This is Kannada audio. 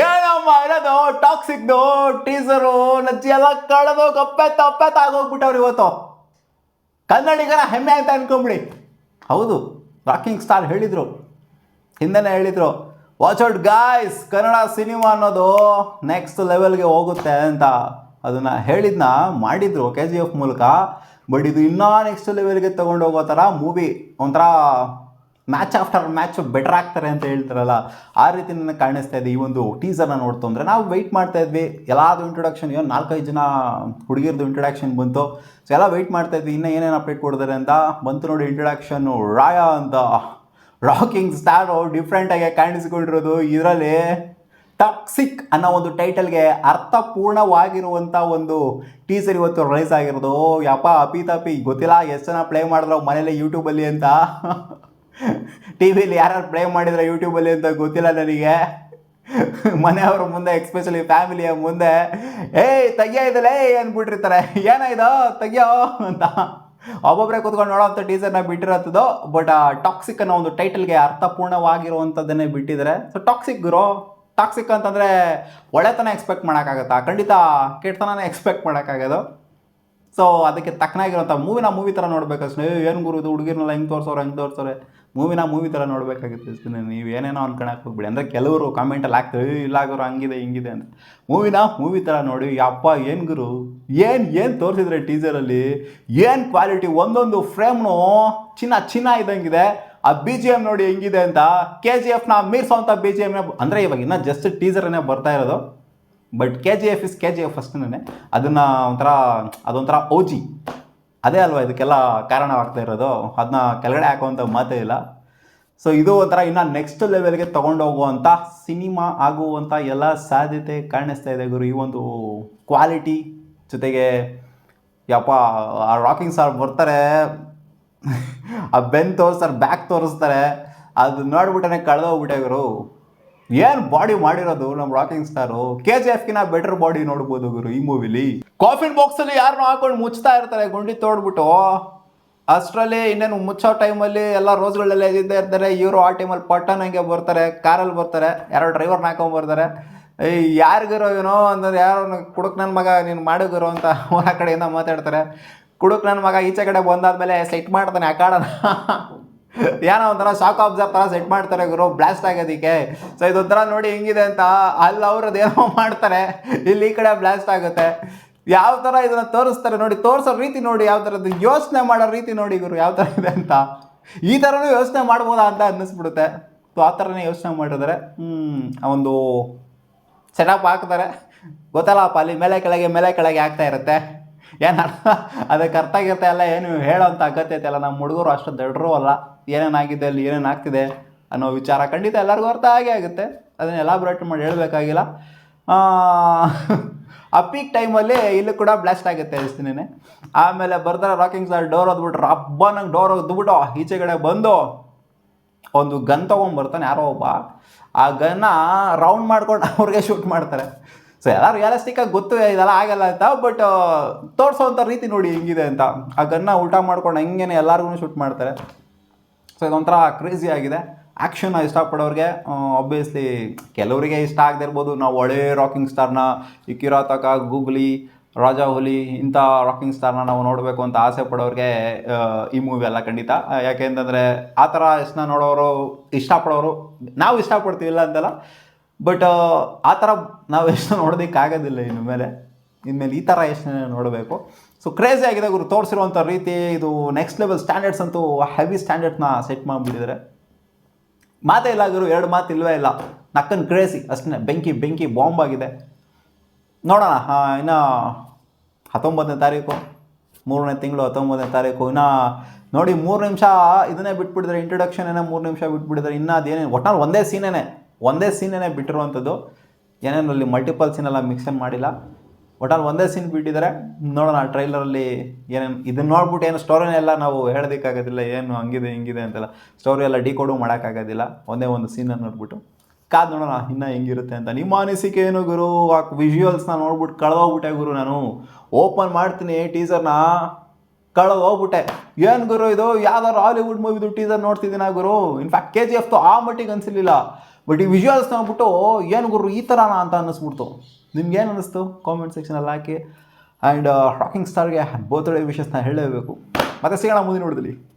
ಏನಮ್ಮ ಇರೋದು ಟಾಕ್ಸಿಕ್ದು ಟೀಸರು ನಜ್ಜಿ ಎಲ್ಲ ಕಳೆದು ಕಪ್ಪೆ ತಪ್ಪೆ ತಾಗೋಗ್ಬಿಟ್ಟವ್ರು ಇವತ್ತು. ಕನ್ನಡಿಗರ ಹೆಮ್ಮೆ ಅಂತ ಅನ್ಕೊಂಬಿಡಿ. ಹೌದು, ರಾಕಿಂಗ್ ಸ್ಟಾರ್ ಹೇಳಿದರು, ಹಿಂದೆನೇ ಹೇಳಿದರು, watch out guys, Kannada cinema ಅನ್ನೋದು ನೆಕ್ಸ್ಟ್ ಲೆವೆಲ್ಗೆ ಹೋಗುತ್ತೆ ಅಂತ. ಅದನ್ನು ಹೇಳಿದ್ನ ಮಾಡಿದರು KGF ಮೂಲಕ. ಬಟ್ ಇದು ಇನ್ನೂ ನೆಕ್ಸ್ಟ್ ಲೆವೆಲ್ಗೆ ತೊಗೊಂಡು ಹೋಗೋ ಥರ ಮೂವಿ, ಒಂಥರ ಮ್ಯಾಚ್ ಆಫ್ಟರ್ ಮ್ಯಾಚ್ ಬೆಟರ್ ಆಗ್ತಾರೆ ಅಂತ ಹೇಳ್ತಾರಲ್ಲ, ಆ ರೀತಿ ನನಗೆ ಕಾಣಿಸ್ತಾ ಇದೆ ಈ ಒಂದು ಟೀಸರ್ನ ನೋಡ್ತು ಅಂದರೆ. ನಾವು ವೆಯ್ಟ್ ಮಾಡ್ತಾ ಇದ್ವಿ, ಎಲ್ಲಾದು ಇಂಟ್ರೊಡಕ್ಷನ್, ಏನು 4-5 ಜನ ಹುಡುಗಿರ್ದು ಇಂಟ್ರೊಡಕ್ಷನ್ ಬಂತು. ಸೊ ಎಲ್ಲ ವೆಯ್ಟ್ ಮಾಡ್ತಾ ಇದ್ವಿ ಇನ್ನೂ ಏನೇನು ಅಪ್ಡೇಟ್ ಕೊಡ್ತಾರೆ ಅಂತ. ಬಂತು ನೋಡಿ ಇಂಟ್ರೊಡಕ್ಷನ್ನು, ರಾಯಾ ಅಂತ ರಾಕಿಂಗ್ ಸ್ಟಾರು ಡಿಫ್ರೆಂಟಾಗಿ ಕಾಣಿಸಿಕೊಂಡಿರೋದು. ಇದರಲ್ಲಿ ಟಾಕ್ಸಿಕ್ ಅನ್ನೋ ಒಂದು ಟೈಟಲ್ಗೆ ಅರ್ಥಪೂರ್ಣವಾಗಿರುವಂಥ ಒಂದು ಟೀಸರ್ ಇವತ್ತು ರಿಲೀಸ್ ಆಗಿರೋದು. ಯಪ್ಪ ಅಪಿ ಗೊತ್ತಿಲ್ಲ ಎಷ್ಟು ಜನ ಪ್ಲೇ ಮಾಡಿದ್ರು ಮನೇಲಿ ಯೂಟ್ಯೂಬಲ್ಲಿ ಅಂತ. ಟಿ ವಿಲಿ ಯಾರು ಪ್ಲೇ ಮಾಡಿದ್ರೆ ಯೂಟ್ಯೂಬಲ್ಲಿ ಅಂತ ಗೊತ್ತಿಲ್ಲ ನನಗೆ. ಮನೆಯವ್ರ ಮುಂದೆ, ಎಕ್ಸ್ಪೆಷಲಿ ಫ್ಯಾಮಿಲಿಯ ಮುಂದೆ, ಏಯ್ ತೆಗಿಯೋ ಇದಲ್ಲ ಅಂದ್ಬಿಟ್ಟಿರ್ತಾರೆ, ಏನಾಯ್ದೋ ತೆಗಿಯೋ ಅಂತ. ಒಬ್ಬೊಬ್ಬರೇ ಕೂತ್ಕೊಂಡು ನೋಡೋವಂಥ ಟೀಸರ್ನ ಬಿಟ್ಟಿರೋಂಥದ್ದು. ಬಟ್ ಟಾಕ್ಸಿಕ್ ಅನ್ನೋ ಒಂದು ಟೈಟಲ್ಗೆ ಅರ್ಥಪೂರ್ಣವಾಗಿರುವಂಥದ್ದನ್ನೇ ಬಿಟ್ಟಿದ್ದಾರೆ. ಸೊ ಟಾಕ್ಸಿಕ್ ಅಂತಂದರೆ ಒಳ್ಳೆತನ ಎಕ್ಸ್ಪೆಕ್ಟ್ ಮಾಡೋಕ್ಕಾಗತ್ತಾ? ಖಂಡಿತ ಕೆಟ್ಟತನನೇ ಎಕ್ಸ್ಪೆಕ್ಟ್ ಮಾಡೋಕ್ಕಾಗೋದು. ಸೊ ಅದಕ್ಕೆ ತಕ್ಕನಾಗಿರೋಂಥ ಮೂವಿ ಥರ ನೋಡಬೇಕಷ್ಟೇ. ಏನು ಗುರು ಇದು ಹುಡುಗಿರ್ನೆಲ್ಲ ಹೆಂಗೆ ತೋರಿಸೋರೆ ಮೂವಿ ಥರ ನೋಡಬೇಕಾಗುತ್ತೆ ಅಷ್ಟೇ. ನೀವು ಏನೇನೋ ಅನ್ಕೊಳಕ್ಕೆ ಹೋಗ್ಬಿಡಿ. ಅಂದರೆ ಕೆಲವರು ಕಾಮೆಂಟಲ್ಲಿ ಆಗ್ತದೆ, ಇಲ್ಲ ಗುರು ಹಂಗಿದೆ ಹಿಂಗಿದೆ ಅಂತ. ಮೂವಿ ಥರ ನೋಡಿ. ಯಪ್ಪ ಏನು ಗುರು, ಏನು ತೋರಿಸಿದ್ರೆ ಟೀಸರಲ್ಲಿ, ಏನು ಕ್ವಾಲಿಟಿ, ಒಂದೊಂದು ಫ್ರೇಮ್ನು ಚಿನ್ನ ಇದ್ದಂಗಿದೆ. ಆ BGM ನೋಡಿ ಹೆಂಗಿದೆ ಅಂತ. KGFನ ಮೀರ್ಸೋವಂಥ BGM. ಅಂದರೆ ಇವಾಗ ಇನ್ನೂ ಜಸ್ಟ್ ಟೀಸರನ್ನೇ ಬರ್ತಾ ಇರೋದು. ಬಟ್ KGF ಇಸ್ KGF ಅಷ್ಟೇ. ಅದೊಂಥರ OG ಅದೇ ಅಲ್ವಾ ಇದಕ್ಕೆಲ್ಲ ಕಾರಣವಾಗ್ತಾ ಇರೋದು. ಅದನ್ನ ಕೆಳಗಡೆ ಹಾಕುವಂಥ ಮಾತೇ ಇಲ್ಲ. ಸೊ ಇದು ಒಂಥರ ಇನ್ನು ನೆಕ್ಸ್ಟ್ ಲೆವೆಲ್ಗೆ ತೊಗೊಂಡೋಗುವಂಥ ಸಿನಿಮಾ ಆಗುವಂಥ ಎಲ್ಲ ಸಾಧ್ಯತೆ ಕಾಣಿಸ್ತಾ ಇದೆ ಗುರು. ಈ ಒಂದು ಕ್ವಾಲಿಟಿ ಜೊತೆಗೆ ಯಪ್ಪ ಆ ರಾಕಿಂಗ್ ಸ್ಟಾರ್ ಬರ್ತಾರೆ, ಆ ಬೆನ್ ತೋರಿಸ್ತಾರೆ, ಬ್ಯಾಕ್ ತೋರಿಸ್ತಾರೆ, ಅದು ನೋಡ್ಬಿಟ್ಟೆ ಕಳೆದೋಗ್ಬಿಟ್ಟೆ ಗುರು. ಏನು ಬಾಡಿ ಮಾಡಿರೋದು ನಮ್ಮ ರಾಕಿಂಗ್ ಸ್ಟಾರು. KGFಗಿನ ಬೆಟರ್ ಬಾಡಿ ನೋಡ್ಬೋದು ಗುರು ಈ ಮೂವಿಲಿ. ಕಾಫಿನ್ ಬಾಕ್ಸಲ್ಲಿ ಯಾರನ್ನೂ ಹಾಕೊಂಡು ಮುಚ್ತಾ ಇರ್ತಾರೆ ಗುಂಡಿ ತೋಡ್ಬಿಟ್ಟು. ಅಷ್ಟರಲ್ಲಿ ಇನ್ನೇನು ಮುಚ್ಚೋ ಟೈಮಲ್ಲಿ ಎಲ್ಲ ರೋಸ್ಗಳೆಲ್ಲ ಇದ್ದೇ ಇರ್ತಾರೆ. ಇವರು ಆ ಟೈಮಲ್ಲಿ ಪಟ್ಟನಂಗೆ ಬರ್ತಾರೆ, ಕಾರಲ್ಲಿ ಬರ್ತಾರೆ, ಯಾರೋ ಡ್ರೈವರ್ನ ಹಾಕೊಂಡ್ಬರ್ತಾರೆ. ಯಾರಿಗಿರೋ ಏನೋ ಅಂದ್ರೆ ಯಾರೋ ಕುಡುಕ್ ನನ್ನ ಮಗ ನೀನು ಮಾಡೋಗಿರೋ ಅಂತ ಹೊರ ಕಡೆಯಿಂದ ಮಾತಾಡ್ತಾರೆ. ಕುಡುಕ್ ನನ್ನ ಮಗ ಈಚೆ ಕಡೆ ಬಂದಾದ್ಮೇಲೆ ಸೆಟ್ ಮಾಡ್ತಾನೆ ಆ ಕಾಡನ್ನ. ಏನೋ ಒಂಥರ ಶಾಕ್ ಅಬ್ಸರ್ವ್ ಥರ ಸೆಟ್ ಮಾಡ್ತಾರೆ ಗುರು, ಬ್ಲಾಸ್ಟ್ ಆಗೋದಕ್ಕೆ. ಸೊ ಇದೊಂಥರ ನೋಡಿ ಹೆಂಗಿದೆ ಅಂತ. ಅಲ್ಲಿ ಅವ್ರದ್ದು ಏನೋ ಮಾಡ್ತಾರೆ, ಇಲ್ಲಿ ಈ ಕಡೆ ಬ್ಲಾಸ್ಟ್ ಆಗುತ್ತೆ. ಯಾವ ಥರ ಇದನ್ನು ತೋರಿಸ್ತಾರೆ ನೋಡಿ, ತೋರಿಸೋ ರೀತಿ ನೋಡಿ, ಯಾವ ಥರದ್ದು ಯೋಚನೆ ಮಾಡೋ ರೀತಿ ನೋಡಿ ಗುರು ಯಾವ ಥರ ಇದೆ ಅಂತ. ಈ ಥರನೂ ಯೋಚನೆ ಮಾಡ್ಬೋದಾ ಅಂತ ಅನ್ನಿಸ್ಬಿಡುತ್ತೆ. ಸೊ ಆ ಥರನೇ ಯೋಚನೆ ಮಾಡಿದ್ರೆ ಒಂದು ಸೆಟಪ್ ಹಾಕ್ತಾರೆ. ಗೊತ್ತಲ್ಲಪ್ಪ, ಅಲ್ಲಿ ಮೇಲೆ ಕೆಳಗೆ ಆಗ್ತಾ ಇರುತ್ತೆ. ಏನು ಅದಕ್ಕೆ ಅರ್ಥ ಆಗಿರುತ್ತೆ ಅಲ್ಲ, ಏನು ಹೇಳೋಂಥ ಅಗತ್ಯತೆ ಅಲ್ಲ. ನಮ್ಮ ಹುಡುಗರು ಅಷ್ಟು ದೊಡ್ಡರೂ ಅಲ್ಲ, ಏನೇನಾಗಿದೆ ಅಲ್ಲಿ ಏನೇನು ಆಗ್ತಿದೆ ಅನ್ನೋ ವಿಚಾರ ಖಂಡಿತ ಎಲ್ಲರಿಗೂ ಅರ್ಥ ಆಗುತ್ತೆ. ಅದನ್ನು ಎಲಾಬ್ರೇಟ್ ಮಾಡಿ ಹೇಳಬೇಕಾಗಿಲ್ಲ. ಆ ಪೀಕ್ ಟೈಮಲ್ಲಿ ಇಲ್ಲೂ ಕೂಡ ಬ್ಲಾಸ್ಟ್ ಆಗುತ್ತೆ ಅನಿಸ್ತೀನಿ. ಆಮೇಲೆ ಬರ್ತಾರೆ ರಾಕಿಂಗ್ ಸ್ಟಾರ್, ಡೋರ್ ಓದ್ಬಿಟ್ರೆ ಹಬ್ಬನಂಗೆ ಡೋರ್ ಓದ್ಬಿಟ್ಟು ಈಚೆ ಕಡೆ ಬಂದು ಒಂದು ಗನ್ ತೊಗೊಂಡ್ಬರ್ತಾನೆ ಯಾರೋ ಒಬ್ಬ. ಆ ಗನ್ನ ರೌಂಡ್ ಮಾಡ್ಕೊಂಡು ಅವ್ರಿಗೆ ಶೂಟ್ ಮಾಡ್ತಾರೆ. ಸೊ ಎಲ್ಲ ರಿಯಲಿಸ್ಟಿಕ್ಕಾಗಿ ಗೊತ್ತು ಇದೆಲ್ಲ ಆಗಲ್ಲ ಅಂತ. ಬಟ್ ತೋರಿಸೋವಂಥ ರೀತಿ ನೋಡಿ ಹೆಂಗಿದೆ ಅಂತ. ಆ ಗನ್ನ ಉಲ್ಟಾ ಮಾಡ್ಕೊಂಡು ಹಂಗೇನೆ ಎಲ್ಲರಿಗೂ ಶೂಟ್ ಮಾಡ್ತಾರೆ. ಸೊ ಇದೊಂಥರ ಕ್ರೇಜಿ ಆಗಿದೆ. ಆ್ಯಕ್ಷನ್ನ ಇಷ್ಟಪಡೋರಿಗೆ ಆಬ್ವಿಯಸ್ಲಿ ಕೆಲವರಿಗೆ ಇಷ್ಟ ಆಗದೆ ಇರ್ಬೋದು. ನಾವು ಒಳ್ಳೆ ರಾಕಿಂಗ್ ಸ್ಟಾರ್ನ, ಈ ಕಿರಾತಕ, ಗೂಗ್ಲಿ, ರಾಜಾ ಹುಲಿ ಇಂಥ ರಾಕಿಂಗ್ ಸ್ಟಾರ್ನ ನಾವು ನೋಡಬೇಕು ಅಂತ ಆಸೆ ಪಡೋರಿಗೆ ಈ ಮೂವಿ ಎಲ್ಲ ಖಂಡಿತ. ಯಾಕೆಂತಂದರೆ ಆ ಥರ ಎಷ್ಟನ್ನ ನೋಡೋರು ಇಷ್ಟಪಡೋರು, ನಾವು ಇಷ್ಟಪಡ್ತೀವಿಲ್ಲ ಅಂತಲ್ಲ, ಬಟ್ ಆ ಥರ ನಾವು ಎಷ್ಟು ನೋಡೋದಕ್ಕಾಗೋದಿಲ್ಲ ಇನ್ಮೇಲೆ ಈ ಥರ ಎಷ್ಟು ನೋಡಬೇಕು. ಸೊ ಕ್ರೇಜಿ ಆಗಿದೆ ಗುರು ತೋರಿಸಿರುವಂಥ ರೀತಿ. ಇದು ನೆಕ್ಸ್ಟ್ ಲೆವೆಲ್ ಸ್ಟ್ಯಾಂಡರ್ಡ್ಸ್ ಅಂತೂ ಹೆವಿ ಸ್ಟ್ಯಾಂಡರ್ಡ್ನ ಸೆಟ್ ಮಾಡಿಬಿಟ್ಟಿದ್ದಾರೆ. ಮಾತೇ ಇಲ್ಲ ಗುರು, ಎರಡು ಮಾತು ಇಲ್ಲವೇ ಇಲ್ಲ. ನಕ್ಕನ್ ಕ್ರೇಜಿ ಅಷ್ಟೇ, ಬೆಂಕಿ ಬಾಂಬ್ ಆಗಿದೆ. ನೋಡೋಣ ಇನ್ನು 19ನೇ ತಾರೀಕು, 3ನೇ ತಿಂಗಳು 19ನೇ ತಾರೀಕು. ಇನ್ನು ನೋಡಿ 3 ನಿಮಿಷ ಇದನ್ನೇ ಬಿಟ್ಬಿಟ್ಟಿದ್ದಾರೆ, ಇಂಟ್ರೊಡಕ್ಷನ್ ಏನೋ 3 ನಿಮಿಷ ಬಿಟ್ಬಿಟ್ಟಿದ್ದಾರೆ. ಇನ್ನು ಅದೇನೇನು ಒಟ್ನಲ್ಲಿ ಒಂದೇ ಸೀನೇನೆ ಬಿಟ್ಟಿರುವಂಥದ್ದು. ಏನೇನು ಅಲ್ಲಿ ಮಲ್ಟಿಪಲ್ ಸೀನೆಲ್ಲ ಮಿಕ್ಸನ್ ಮಾಡಿಲ್ಲ. ಒಟ್ಟಲ್ಲಿ ಒಂದೇ ಸೀನ್ ಬಿಟ್ಟಿದ್ದಾರೆ. ನೋಡೋಣ ಟ್ರೈಲರಲ್ಲಿ ಏನೇನು. ಇದನ್ನು ನೋಡ್ಬಿಟ್ಟು ಏನು ಸ್ಟೋರಿನೆಲ್ಲ ನಾವು ಹೇಳೋದಕ್ಕಾಗೋದಿಲ್ಲ, ಏನು ಹಂಗಿದೆ ಹಿಂಗಿದೆ ಅಂತೆಲ್ಲ. ಸ್ಟೋರಿ ಎಲ್ಲ ಡಿಕೋಡು ಮಾಡೋಕ್ಕಾಗೋದಿಲ್ಲ. ಒಂದೇ ಒಂದು ಸೀನನ್ನು ನೋಡ್ಬಿಟ್ಟು ಕಾದು ನೋಡೋಣ ಇನ್ನೂ ಹೆಂಗಿರುತ್ತೆ ಅಂತ. ನಿಮ್ಮ ಅನಿಸಿಕೆ ಏನು ಗುರು? ಆ ವಿಜುವಲ್ಸ್ನ ನೋಡ್ಬಿಟ್ಟು ಕಳೆದೋಗ್ಬಿಟ್ಟೆ ಗುರು. ನಾನು ಓಪನ್ ಮಾಡ್ತೀನಿ ಟೀಸರ್ನ, ಕಳೆದೋಗ್ಬಿಟ್ಟೆ. ಏನು ಗುರು ಇದು, ಯಾವ್ದಾದ್ರು ಹಾಲಿವುಡ್ ಮೂವಿದು ಟೀಸರ್ ನೋಡ್ತಿದ್ದೀನ ಗುರು. ಇನ್ಫ್ಯಾಕ್ಟ್ KGF ಆ ಮಟ್ಟಿಗೆ ಅನಿಸಲಿಲ್ಲ. ಬಟ್ ಈ ವಿಜುವಲ್ಸ್ ನೋಡ್ಬಿಟ್ಟು ಏನು ಗುರು ಈ ಥರನಾ ಅಂತ ಅನ್ನಿಸ್ಬಿಡ್ತು. ನಿಮ್ಗೇನು ಅನ್ನಿಸ್ತು ಕಾಮೆಂಟ್ ಸೆಕ್ಷನಲ್ಲಿ ಹಾಕಿ. ಆ್ಯಂಡ್ ರಾಕಿಂಗ್ ಸ್ಟಾರ್ಗೆ ಬರ್ತ್ಡೇ ವಿಶಸ್ನ ಹೇಳಲೇಬೇಕು. ಮತ್ತೆ ಸಿಗೋಣ ಮುಂದಿನ ನೋಡಿದಲ್ಲಿ.